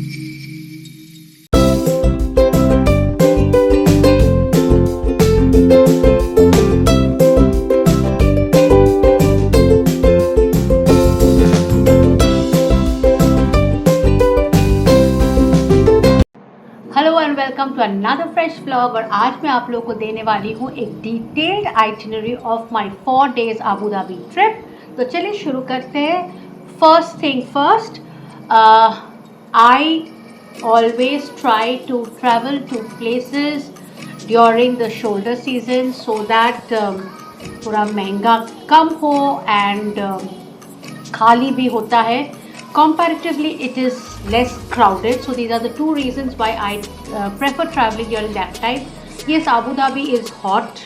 Hello and welcome to another fresh vlog. और आज मैं आप लोगों को देने वाली हूँ एक detailed itinerary of my 4 days Abu Dhabi trip. तो चलिए शुरू करते हैं। First thing first, I always try to travel to places during the shoulder season so that थोड़ा महंगा कम हो एंड खाली भी होता है। Comparatively, it is less crowded. So these are the two reasons why I prefer traveling during that time. Yes, Abu Dhabi is hot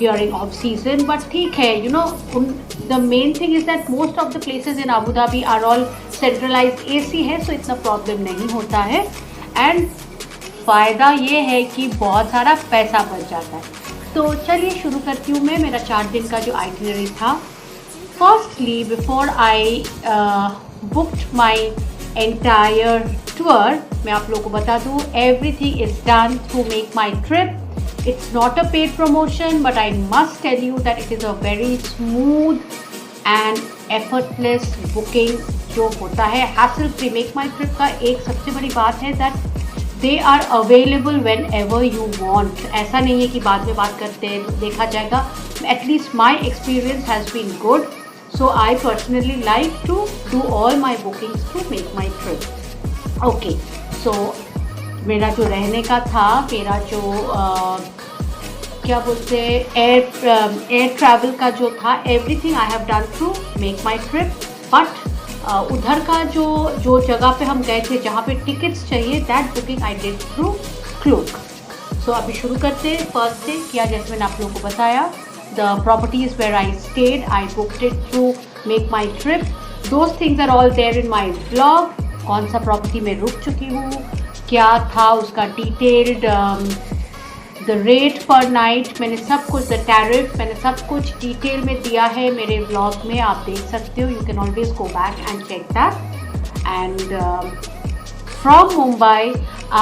during off season, but ठीक है, you know, the main thing is that most of the places in Abu Dhabi are all centralized AC है, so इतना problem नहीं होता है। And फ़ायदा ये है कि बहुत सारा पैसा बच जाता है। तो चलिए शुरू करती हूँ मैं मेरा 4 दिन का जो आइटिनरी था। Firstly, before I booked my entire tour, मैं आप लोगों को बता दूँ, everything is done to make my trip. It's not a paid promotion, but I must tell you that it is a very smooth and effortless booking जो होता है, hassle free। Make my trip का एक सबसे बड़ी बात है that they are available whenever you want। ऐसा नहीं है कि बाद में बात करते हैं देखा जाएगा। At least my experience has been good. So I personally like to do all my bookings to make my trip. Okay, so मेरा जो रहने का था, मेरा जो क्या बोलते हैं एयर ट्रैवल का जो था, everything I have done to make my trip. But उधर का जो जगह पे हम गए थे जहाँ पे टिकट्स चाहिए, that booking I did through Klook. So अभी शुरू करते हैं। फर्स्ट डे किया जैसे मैंने आप लोगों को बताया। The properties where I stayed, I booked it through Make My Trip. Those things are all there in my vlog. कौन सा प्रॉपर्टी में रुक चुकी हूँ, क्या था उसका डिटेल्ड, द रेट पर नाइट, मैंने सब कुछ, द टैरिफ, मैंने सब कुछ डिटेल में दिया है मेरे व्लॉग में, आप देख सकते हो। You can always go back and check that. And from Mumbai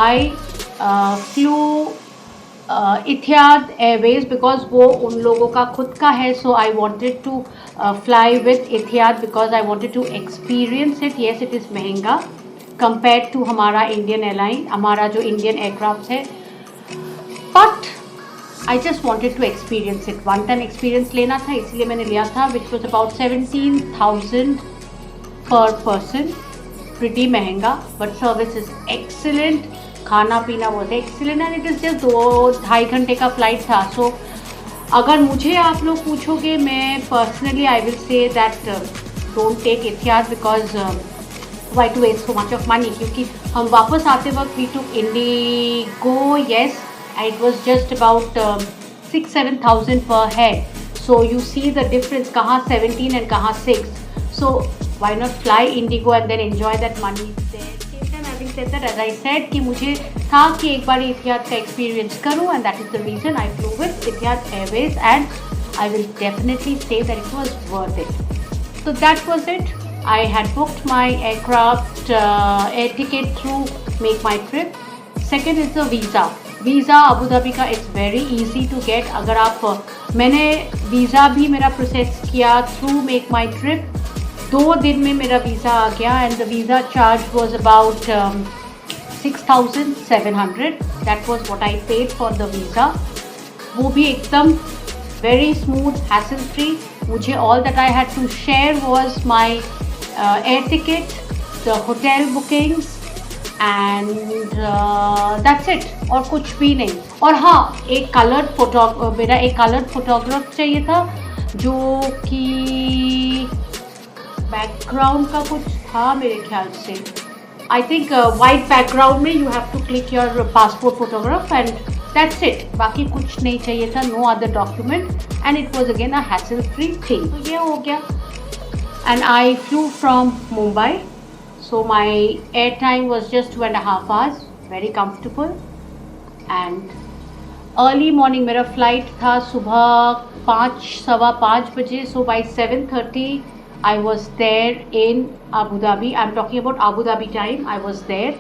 I flew Etihad Airways because वो उन लोगों का खुद का है। So I wanted to fly with Etihad because I wanted to experience it. Yes, it is महंगा compare to हमारा Indian airline, हमारा जो इंडियन एयरक्राफ्ट है, but I just wanted to experience it. One time experience लेना था, इसलिए मैंने लिया था, विच वॉज अबाउट 17,000 पर पर्सन। प्रिटी महंगा, बट सर्विस इज एक्सीलेंट, खाना पीना बहुत excellent and it is just 2-2.5 घंटे का फ्लाइट था। सो अगर मुझे आप लोग पूछोगे, मैं personally I will say that don't take Etihad because why to waste so much of money. क्योंकि हम वापस आते वक्त we took IndiGo, yes, and it was just about 6-7,000 per head. So you see the difference, कहाँ 17 and कहाँ 6। So why not fly IndiGo and then enjoy that money. As I said कि मुझे था कि एक बार इतिहाद का एक्सपीरियंस करूँ and that is the reason I flew with Etihad Airways and I will definitely say that it was worth it. So that was it. I had booked my aircraft air ticket through Make My Trip. Second is the visa. Visa Abu Dhabi का it's very easy to get. अगर आप मैंने visa भी मेरा process किया through Make My Trip। 2 दिन में मेरा वीज़ा आ गया and the visa charge was about 6,700। That was what I paid for the visa. वो भी एकदम वेरी स्मूथ, हैसल फ्री। मुझे all that I had to share was my air ticket, the hotel bookings and that's it, और कुछ भी नहीं। और हाँ, एक कलर्ड मेरा एक कलर्ड फोटोग्राफ चाहिए था जो कि बैकग्राउंड का कुछ था मेरे ख्याल से। आई थिंक वाइट बैकग्राउंड में you have to click your passport photograph and that's it. बाकी कुछ नहीं चाहिए था, no other document and it was again a hassle free thing. तो ये हो गया and I flew from Mumbai. So my air time was just 2.5 hours, very comfortable. And early morning मेरा फ्लाइट था सुबह 5, 5:15 बजे। So by 7:30 I was there in Abu Dhabi. I'm talking about Abu Dhabi time. I was there.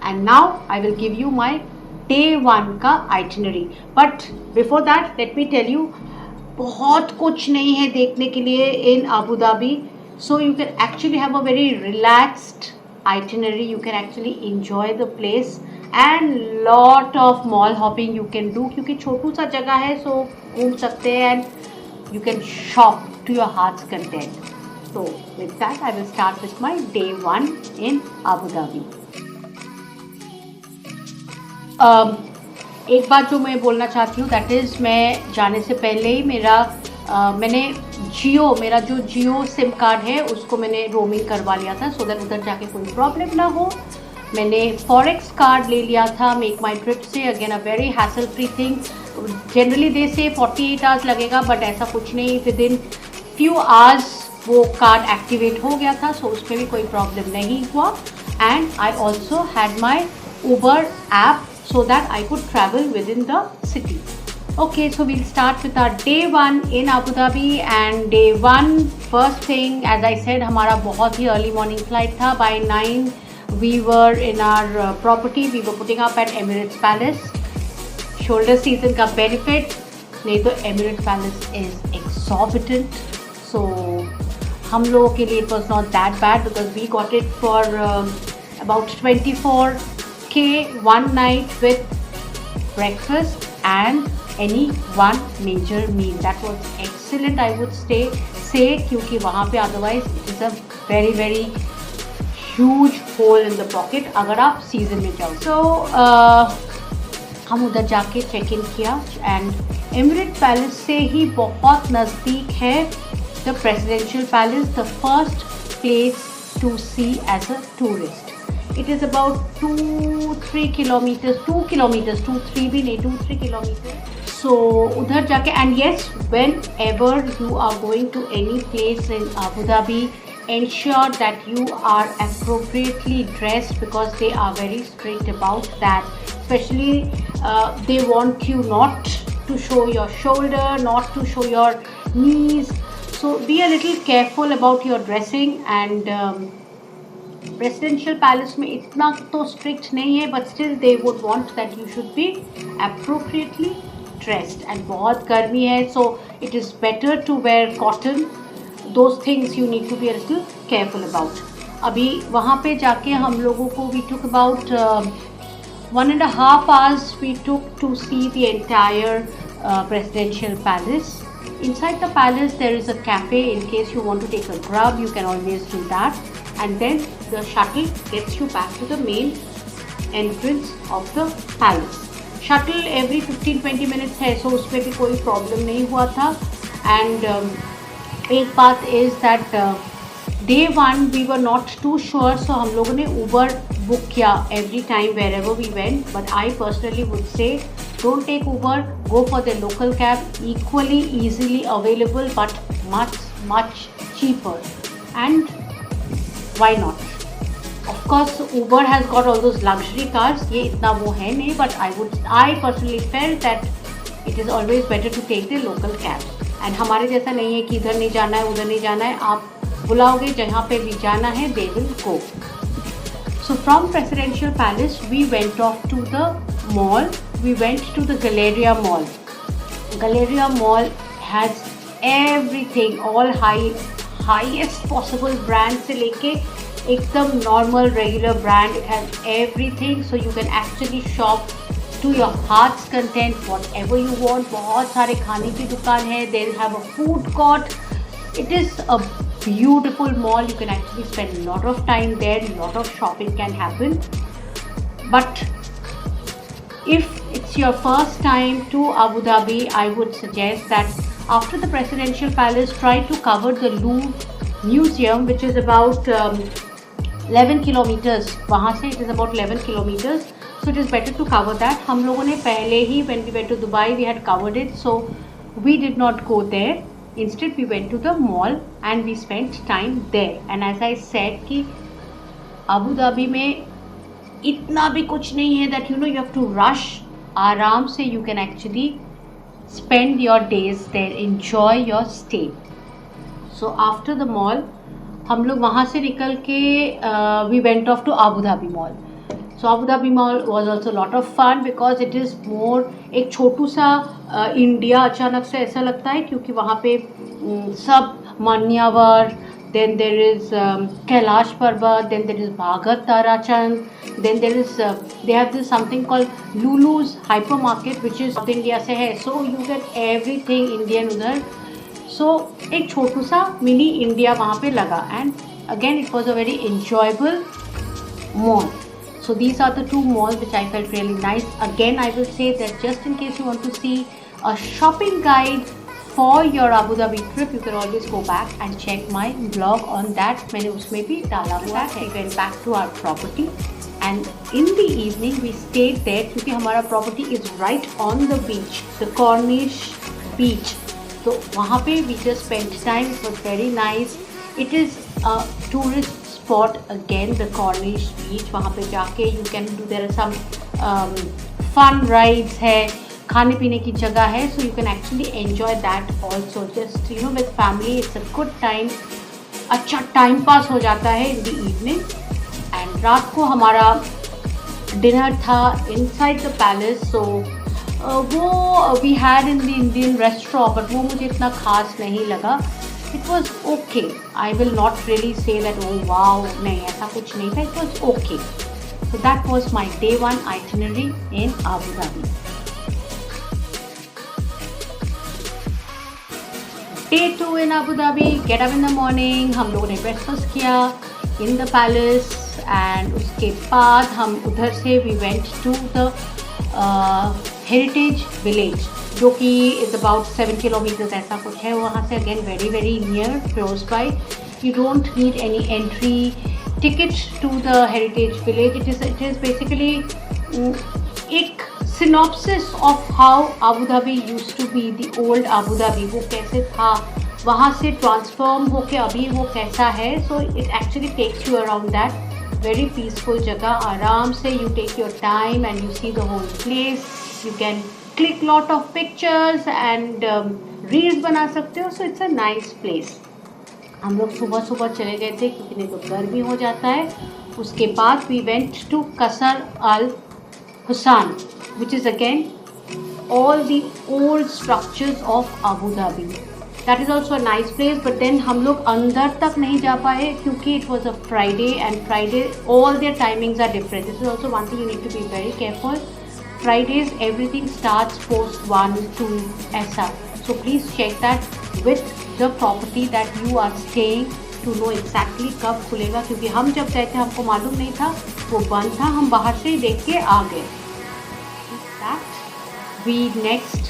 And now I will give you my day 1 का itinerary. But before that, let me tell you, बहुत कुछ नहीं है देखने के लिए in Abu Dhabi. So you can actually have a very relaxed itinerary. You can actually enjoy the place and lot of mall hopping you can do, क्योंकि छोटू सा जगह है, so घूम सकते हैं and you can shop to your heart's content. So with that, I will start with my day 1 in Abu Dhabi. एक बात जो मैं बोलना चाहती हूँ, दैट इज़ मैं जाने से पहले ही मैंने मेरा जो जियो सिम कार्ड है उसको मैंने रोमिंग करवा लिया था, सो दैट उधर जाके कोई प्रॉब्लम ना हो. मैंने फॉरेक्स कार्ड ले लिया था मेक माई ट्रिप से. Again a very hassle free thing. Generally they से 48 आवर्स लगेगा, बट ऐसा कुछ नहीं, विद इन फ्यू आवर्स वो कार्ड एक्टिवेट हो गया था, सो उसमें भी कोई प्रॉब्लम नहीं हुआ. And I also had my Uber app so that I could travel within the city. Okay, so we'll start with our day 1 in Abu Dhabi. And day 1, first thing, as I said, हमारा बहुत ही early morning flight था. By 9 we were in our property. We were putting up at Emirates Palace. Shoulder season का benefit, नहीं तो Emirates Palace is exorbitant. So हम लोगों के लिए it was not that bad because we got it for about 24K one night with breakfast and any one major meal. That was excellent, I would say, क्योंकि वहाँ पे otherwise it is a very very huge hole in the pocket अगर आप season में जाओ. So हम उधर जाके चेक इन किया and Emirates Palace से ही बहुत नज़दीक है the Presidential Palace, the first place to see as a tourist. It is about 2-3 kilometers, 2 kilometers, 2-3 भी नहीं, 2-3 kilometers. So उधर जाके, and yes, whenever you are going to any place in Abu Dhabi, ensure that you are appropriately dressed because they are very strict about that. Especially they want you not to show your shoulder, not to show your knees. So be a little careful about your dressing. And presidential palace में इतना तो strict नहीं है, but still they would want that you should be appropriately dressed. And बहुत गर्मी है, so it is better to wear cotton. Those things you need to be a little careful about. अभी वहाँ पे जाके हम लोगों को we took about 1.5 hours we took to see the entire presidential palace. Inside the palace there is a cafe. In case you want to take a grub, you can always do that. And then the shuttle gets you back to the main entrance of the palace. Shuttle every 15-20 minutes है, so उसमें भी कोई problem नहीं हुआ था. And एक बात is that day 1 we were not too sure, so हम लोगों ने Uber book किया every time wherever we went. But I personally would say don't take Uber, go for the local cab, equally easily available but much cheaper. And why not? Of course Uber has got all those luxury cars, ये इतना वो है नहीं, but I personally felt that it is always better to take the local cab. And हमारे जैसा नहीं है कि इधर नहीं जाना है उधर नहीं जाना है, आप बुलाओगे जहाँ पे भी जाना है they will go. So from Presidential Palace we went off to the mall. We went to the Galleria Mall. Galleria Mall has everything, all highest possible brand से लेके एकदम normal regular brand. It has everything, so you can actually shop to your heart's content, whatever you want. बहुत सारे खाने की दुकान है. They have a food court. It is a beautiful mall. You can actually spend a lot of time there. A lot of shopping can happen. But if it's your first time to Abu Dhabi, I would suggest that after the Presidential Palace, try to cover the Louvre Museum, which is about 11 kilometers. वहाँ से it is about 11 kilometers. So it is better to cover that. हम लोगों ने पहले ही when we went to Dubai, we had covered it, so we did not go there. Instead, we went to the mall and we spent time there. And as I said कि Abu Dhabi में इतना भी कुछ नहीं है that you have to rush. आराम से you can actually spend your days there, enjoy your stay. So after the mall हम लोग वहाँ से निकल के we went off to Abu Dhabi mall. So Abu Dhabi mall was also lot of fun because it is more एक छोटू सा India अचानक से ऐसा लगता है, क्योंकि वहाँ पे सब Manyavar, then there is Kailash Parbat, then there is Bhagat Tarachand, then there is they have this something called Lulu's hypermarket which is South India से है, so you get everything Indian उधर. So एक छोटू सा मिनी इंडिया वहाँ पे लगा, and again it was a very enjoyable mall. So these are the two malls which I felt really nice. Again I will say that just in case you want to see a shopping guide for your Abu Dhabi trip, you can always go back and check my blog on that. मैंने उसमें भी डाला हुआ है. We went back to our property and in the evening we stayed there क्योंकि हमारा property is right on the beach, the Cornish beach. तो वहाँ पे we just spent time. It was very nice. It is a tourist spot again, the Cornish beach. वहाँ पे जाके you can do, there are some fun rides है, खाने पीने की जगह है, so you can actually enjoy that also. Just you know with family it's a good time, अच्छा टाइम पास हो जाता है इन द इवनिंग. एंड रात को हमारा डिनर था इनसाइड द पैलेस. सो वो we had in the Indian restaurant, but वो मुझे इतना खास नहीं लगा. It was okay. I will not really say that oh wow, नहीं ऐसा कुछ नहीं था. It was okay. So that was my day 1 itinerary in Abu Dhabi. Day 2 in Abu Dhabi, get up in the morning, हम लोगों ने breakfast किया in the palace and उसके बाद हम उधर से we went to the heritage village जो कि is about 7 kilometers ऐसा कुछ है वहाँ से. Again very near, close by. You don't need any entry ticket to the heritage village. It is basically एक synopsis of how Abu Dhabi used to be, the old Abu Dhabi, वो कैसे था, वहाँ से ट्रांसफॉर्म होके अभी वो कैसा है. So it actually takes you around that very peaceful जगह. आराम से you take your time and you see the whole place. You can click lot of pictures and reels बना सकते हो. So it's a nice place. हम लोग सुबह सुबह चले गए थे क्योंकि नहीं तो गर्मी हो जाता है. उसके बाद वी वेंट टू कसर अल Hussain, which is again all the old structures of Abu Dhabi. That is also a nice place, but then हम लोग अंदर तक नहीं जा पाए क्योंकि it was a Friday and Friday all their timings are different. This is also one thing you need to be very careful. Fridays everything starts post 1, 2 ऐसा. So please check that with the property that you are staying to know exactly कब खुलेगा, क्योंकि हम जब गए थे हमको मालूम नहीं था, वो बंद था. हम बाहर से ही देख के आ गए. We next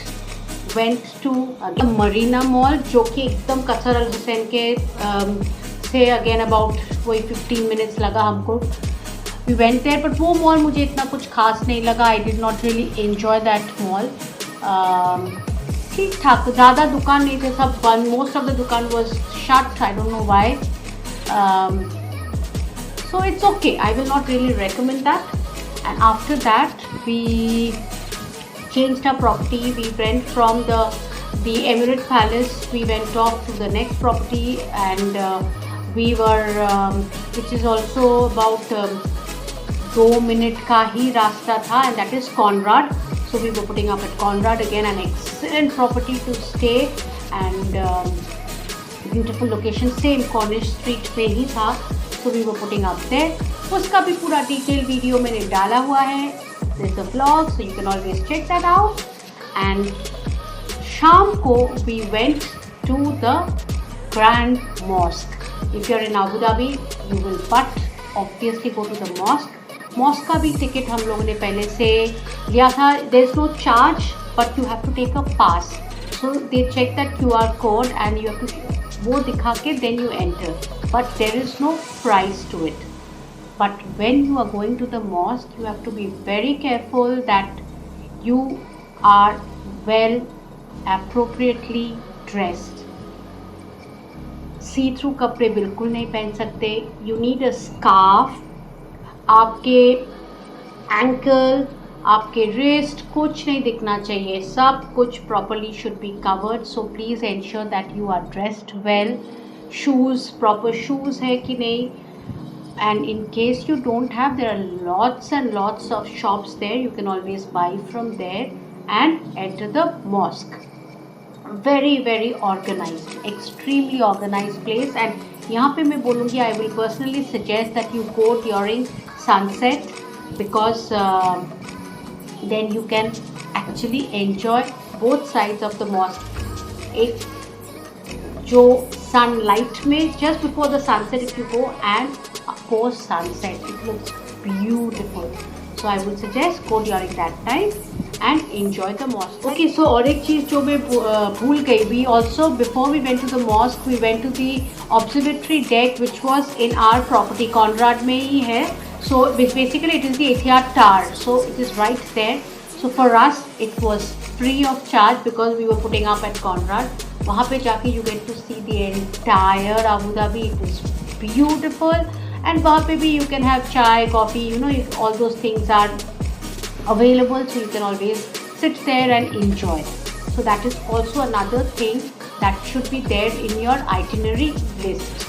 went to the Marina Mall जो कि एकदम कसर अल हुसैन के से again about वही 15 minutes लगा हमको. We went there, but वो मॉल मुझे इतना कुछ खास नहीं लगा. I did not really enjoy that mall. ठीक ठाक, ज़्यादा दुकान नहीं थे, सब बंद. Most of the दुकान was shut. I don't know why. So it's okay. I will not really recommend that. And after that we changed our property. We went from the Emirate Palace. We went off to the next property and we were which is also about 2 minute का ही रास्ता था, and that is Conrad. So we were putting up at Conrad, again an excellent property to stay and beautiful location, same Cornish Street पे ही था. So we were putting up there. उसका भी पूरा detail video मैंने डाला हुआ है. There's a vlog, so you can always check that out. And शाम को we went to the Grand Mosque. If you're in Abu Dhabi, you will but obviously go to the mosque. Mosque का भी ticket हम लोगों ने पहले से लिया था. There's no charge, but you have to take a pass. So they check that QR code and you have to वो दिखा के then you enter. But there is no price to it. But when you are going to the mosque, you have to be very careful that you are well appropriately dressed. See through कपड़े बिल्कुल नहीं पहन सकते. You need a scarf. आपके ankle, आपके wrist कुछ नहीं दिखना चाहिए. सब कुछ properly should be covered. So please ensure that you are dressed well. shoes, proper shoes है कि नहीं. And in case you don't have, there are lots and lots of shops there. You can always buy from there and enter the mosque. Very very organized, extremely organized place. And यहाँ पे मैं बोलूँगी, I will personally suggest that you go during sunset, because then you can actually enjoy both sides of the mosque. एक जो sunlight में just before the sunset, if you go, and of course sunset, it looks beautiful. So I would suggest go during that time and enjoy the mosque. Okay, so और एक चीज़ जो मैं भूल गई, we also, before we went to the mosque, we went to the observatory deck which was in our property. Conrad में ही है. So basically it is the Etihad Tower. So it is right there. So for us it was free of charge because we were putting up at Conrad. वहाँ पे जाके you get to see the entire Abu Dhabi. It is beautiful. And वहाँ पे भी you can have chai, coffee, you know, all those things are available, so you can always sit there and enjoy. So that is also another thing that should be there in your itinerary list.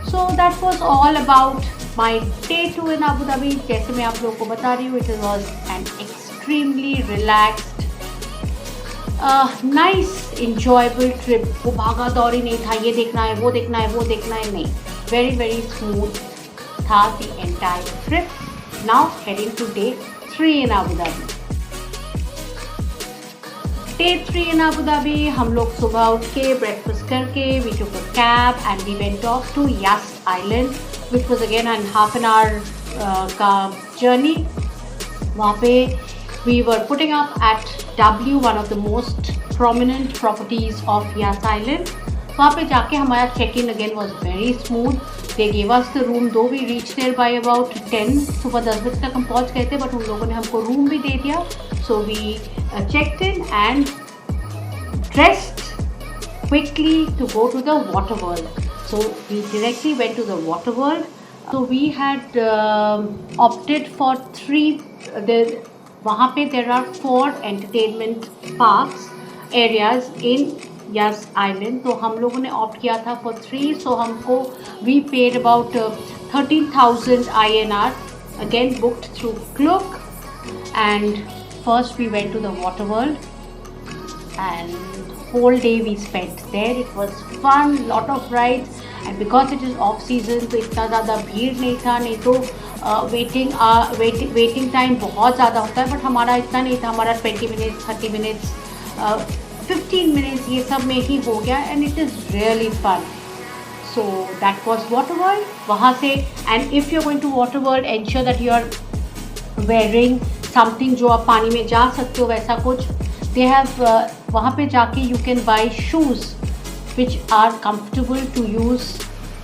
So that was all about my day 2 in Abu Dhabi. जैसे मैं आप लोगों को बता रही हूँ, it was an extremely relaxed, nice, enjoyable trip. वो भागा दौड़ी नहीं था, ये देखना है, वो देखना है, वो देखना है, नहीं. Very very smooth था the entire trip. Now heading to day 3 in Abu Dhabi. Day 3 in Abu Dhabi, हम लोग सुबह उठ के breakfast करके we took a cab and we went off to Yas Island, which was again a half an hour का journey. वहाँ पे we were putting up at W, one of the most prominent properties of Yas Island. वहाँ पे जाके हमारा check-in again was very smooth. They gave us the room, though we reached there by about 10. सुबह 10 बजे तक हम पहुँच गए थे, but उन लोगों ने हमको room भी दे दिया. So we checked in and dressed quickly to go to the water world. So we directly went to the water world. So we had opted for 3. वहाँ पे there are 4 entertainment parks areas in Yas Island. तो हम लोगों ने opt किया था for 3. So हमको we paid about 13,000 INR, again booked through Klook. And first we went to the water world and whole day we spent there. It was fun, lot of rides, and because it is off season तो इतना ज़्यादा भीड़ नहीं था. नहीं तो waiting time बहुत ज़्यादा होता है, बट हमारा इतना नहीं था. हमारा 20 minutes, 30 minutes, 15 minutes ये सब में ही हो गया. And it is really fun. So that was water world. वहाँ से, and if you're going to water world, ensure that you are wearing something जो आप पानी में जा सकते हो, वैसा कुछ. They have वहाँ पे जाके you can buy shoes which are comfortable to use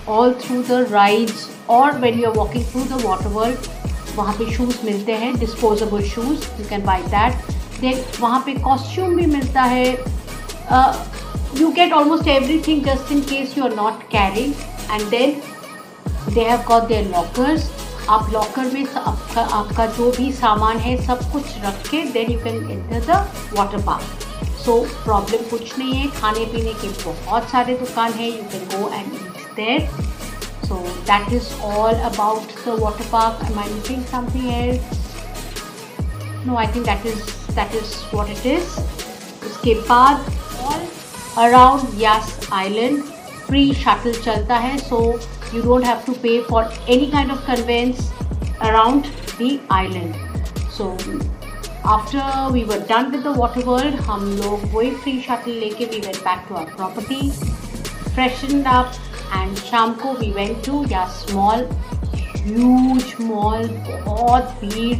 all through the rides or when you are walking through the water world. वहाँ पे shoes मिलते हैं, disposable shoes, you can buy that. Then वहाँ पे costume भी मिलता है. You get almost everything just in case you are not carrying. And then they have got their lockers. आप लॉकर में आपका जो भी सामान है सब कुछ रख के then you can enter the water park. So problem कुछ नहीं है. खाने पीने के बहुत सारे दुकान है, you can go and eat there. So that is all about the water park. Am I missing something else? No, I think that is what it is. उसके बाद all around Yas Island free shuttle चलता है, so you don't have to pay for any kind of conveyance around the island. So after we were done with the water world, हम लोग वही free shuttle लेके we went back to our property, freshened up, and शाम को we went to Yas Mall. Huge mall, बहुत भीड़,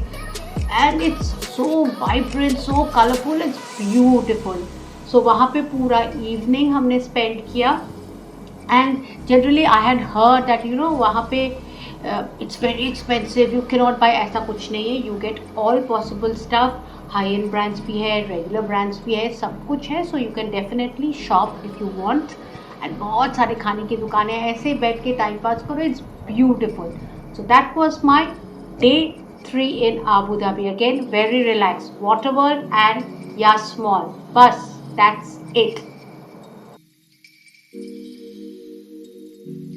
and it's so vibrant, so colorful, it's beautiful. So वहाँ पे पूरा evening हमने spend किया. And generally I had heard that you know वहाँ पे it's very expensive, you cannot buy, ऐसा कुछ नहीं है. You get all possible stuff, high end brands भी है, regular brands भी है, सब कुछ है. So you can definitely shop if you want. And बहुत सारे खाने की दुकानें हैं, ऐसे बैठ के टाइम पास करो. It's beautiful. So that was my day 3 in Abu Dhabi. Again very relaxed, water world and Yas Mall. Bus, that's it.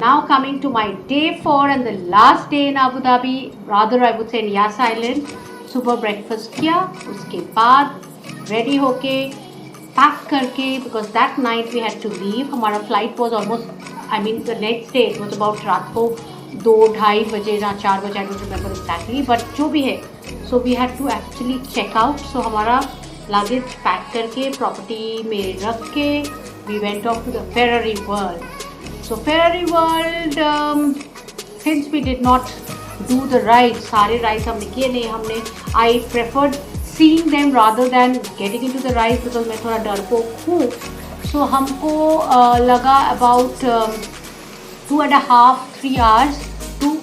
Now coming to my day 4 and the last day in Abu Dhabi, rather I would say in Yas Island. सुबह breakfast किया, उसके बाद ready होके pack करके, because that night we had to leave. हमारा flight was almost, I mean the next day it was about रात को 2-2:30 बजे या 4 बजे, I don't remember exactly, but जो भी है. So we had to actually check out. So हमारा लगेज पैक करके प्रॉपर्टी में रख के we went off to the Ferrari world. So Ferrari World, since we did not do the rides, सारे rides हमने किए नहीं. हमने I preferred seeing them rather than getting into the rides because मैं थोड़ा डरपोक हूँ. So हमको लगा about 2.5-3 hours to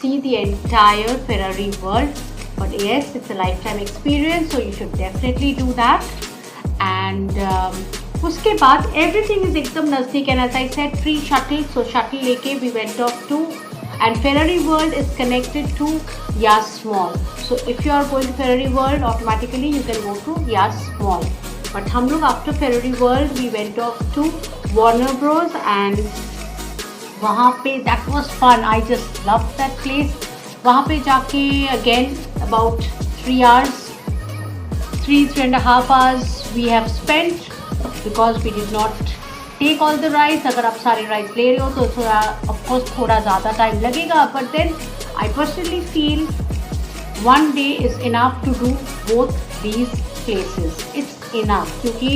see the entire Ferrari World. But yes, it's a lifetime experience, so you should definitely do that. And उसके बाद everything is एकदम नज़दीक. And as I said, free shuttle. So shuttle लेके we went off to, and Ferrari World is connected to Yas Mall. So if you are going to Ferrari World, automatically you can go to Yas Mall. But हम लोग after Ferrari World we went off to Warner Bros, and वहाँ पे that was fun. I just love that place. वहाँ पे जाके again about 3.5 hours we have spent because we did not take all the rides. अगर आप सारे rides ले रहे हो तो थोड़ा of course थोड़ा ज़्यादा टाइम लगेगा, but then I personally feel one day is enough to do both these places. It's enough क्योंकि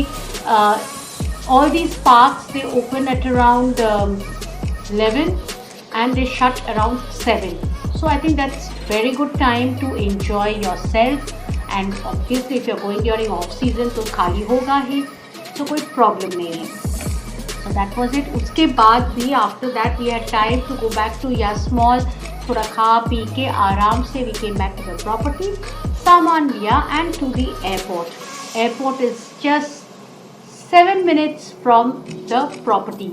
all these parks they open at around 11 and they shut around 7. So I think that's very good time to enjoy yourself. And obviously if you're going during off season तो खाली होगा ही, तो कोई problem नहीं है. So that was it. उसके बाद भी after that we had time to go back to Yas Mall. थोड़ा खा पी के आराम से we came back to the property, सामान लिया and to the airport. Airport is just 7 minutes from the property.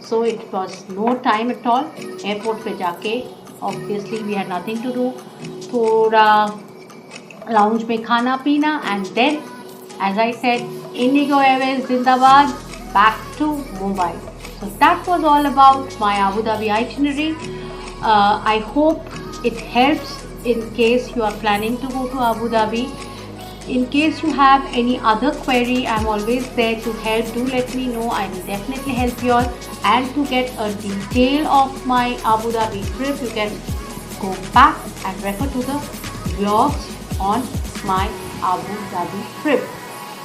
So it was no time at all. Airport पे जाके obviously we had nothing to do. थोड़ा lounge में खाना पीना, and then as I said, IndiGo Airways जिंदाबाद, back to Mumbai. So that was all about my Abu Dhabi itinerary. I hope it helps in case you are planning to go to Abu Dhabi. In case you have any other query, I'm always there to help. Do let me know. I will definitely help you all. And to get a detail of my Abu Dhabi trip, you can go back and refer to the vlogs on my Abu Dhabi trip.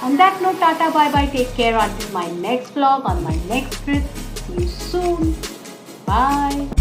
On that note, tata, bye bye, take care until my next vlog on my next trip. See you soon. Bye.